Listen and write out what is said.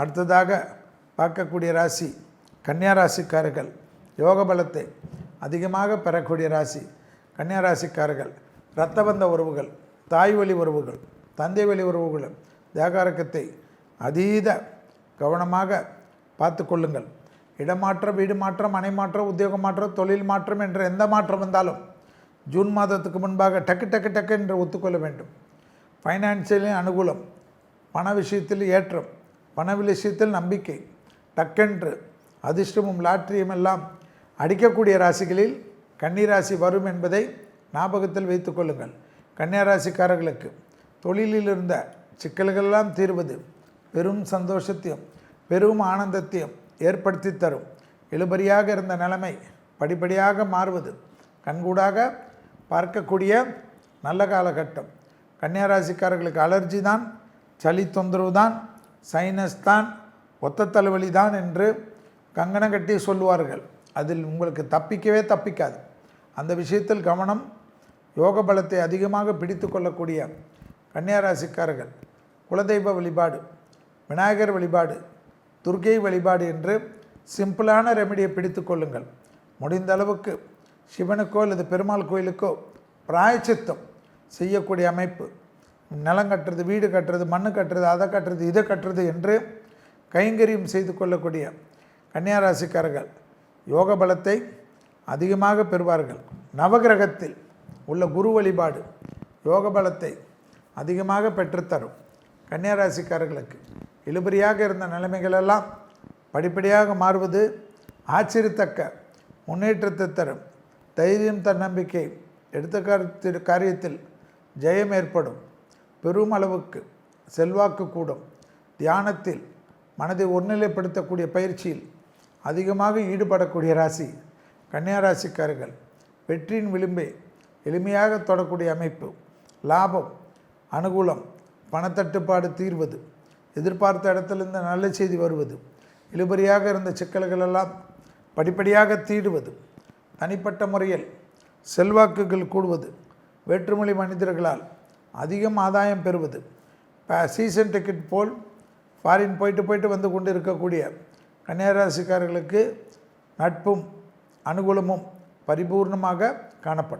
அடுத்ததாக பார்க்கக்கூடிய ராசி கன்னியா ராசிக்காரர்கள். யோக பலத்தை அதிகமாக பெறக்கூடிய ராசி கன்னியா ராசிக்காரர்கள். இரத்த பந்த உறவுகள், தாய் வழி உறவுகள், தந்தை வழி உறவுகள், தேகாரக்கத்தை அதீத கவனமாக பார்த்து கொள்ளுங்கள். இடமாற்றம், வீடு மாற்றம், மனை மாற்றம், உத்தியோக மாற்றம், தொழில் மாற்றம் என்ற எந்த மாற்றம் வந்தாலும் ஜூன் மாதத்துக்கு முன்பாக டக்கு என்று ஒத்துக்கொள்ள வேண்டும். ஃபைனான்சியலின் அனுகூலம், பண விஷயத்தில் ஏற்றம், பண விஷயத்தில் நம்பிக்கை, டக்கென்று அதிர்ஷ்டமும் லாட்டரியும் எல்லாம் அடிக்கக்கூடிய ராசிகளில் கன்னிராசி வரும் என்பதை ஞாபகத்தில் வைத்து கொள்ளுங்கள். கன்னியா ராசிக்காரர்களுக்கு தொழிலில் இருந்த சிக்கல்களெல்லாம் தீர்வது பெரும் சந்தோஷத்தையும் பெரும் ஆனந்தத்தையும் ஏற்படுத்தி தரும். இழுபறியாக இருந்த நிலைமை படிப்படியாக மாறுவது கண்கூடாக பார்க்கக்கூடிய நல்ல காலகட்டம். கன்னியா ராசிக்காரர்களுக்கு அலர்ஜி தான், சளி தொந்தரவு தான், சைனஸ் தான், ஒத்த தலைவலி தான் என்று கங்கணம் கட்டி சொல்லுவார்கள். அதில் உங்களுக்கு தப்பிக்காது. அந்த விஷயத்தில் கவனம். யோக பலத்தை அதிகமாக பிடித்து கொள்ளக்கூடிய கன்னியா ராசிக்காரர்கள் குலதெய்வ வழிபாடு, விநாயகர் வழிபாடு, துர்க்கை வழிபாடு என்று சிம்பிளான ரெமெடியை பிடித்து கொள்ளுங்கள். முடிந்த அளவுக்கு சிவனுக்கோ அல்லது பெருமாள் கோயிலுக்கோ பிராயச்சித்தம் செய்யக்கூடிய அமைப்பு, நிலம் கட்டுறது, வீடு கட்டுறது, மண்ணு கட்டுறது, அதை கட்டுறது, இதை கட்டுறது என்று கைங்கரியம் செய்து கொள்ளக்கூடிய கன்னியா ராசிக்காரர்கள் யோக பலத்தை அதிகமாக பெறுவார்கள். நவகிரகத்தில் உள்ள குரு வழிபாடு யோக பலத்தை அதிகமாக பெற்றுத்தரும். கன்னியா ராசிக்காரர்களுக்கு இழுபறியாக இருந்த நிலைமைகளெல்லாம் படிப்படியாக மாறுவது ஆச்சரியத்தக்க முன்னேற்றத்தை தரும். தைரியம், தன்னம்பிக்கை, எடுத்த காரியத்தில் ஜெயம் ஏற்படும். பெரும் அளவுக்கு செல்வாக்கு கூடும். தியானத்தில் மனதை ஒருநிலைப்படுத்தக்கூடிய பயிற்சியில் அதிகமாக ஈடுபடக்கூடிய ராசி கன்னியா ராசிக்காரர்கள். வெற்றியின் விளிம்பை எளிமையாக தொடக்கூடிய அமைப்பு, லாபம், அனுகூலம், பணத்தட்டுப்பாடு தீர்வது, எதிர்பார்த்த இடத்திலிருந்து நல்ல செய்தி வருவது, இழுபறியாக இருந்த சிக்கல்களெல்லாம் படிப்படியாக தீடுவது, தனிப்பட்ட முறையில் செல்வாக்குகள் கூடுவது, வேற்றுமொழி மனிதர்களால் அதிகம் ஆதாயம் பெறுவது, சீசன் டிக்கெட் போல் ஃபாரின் போயிட்டு வந்து கொண்டு இருக்கக்கூடிய கன்னியா ராசிக்காரர்களுக்கு நட்பும் அனுகூலமும் பரிபூர்ணமாக காணப்படும்.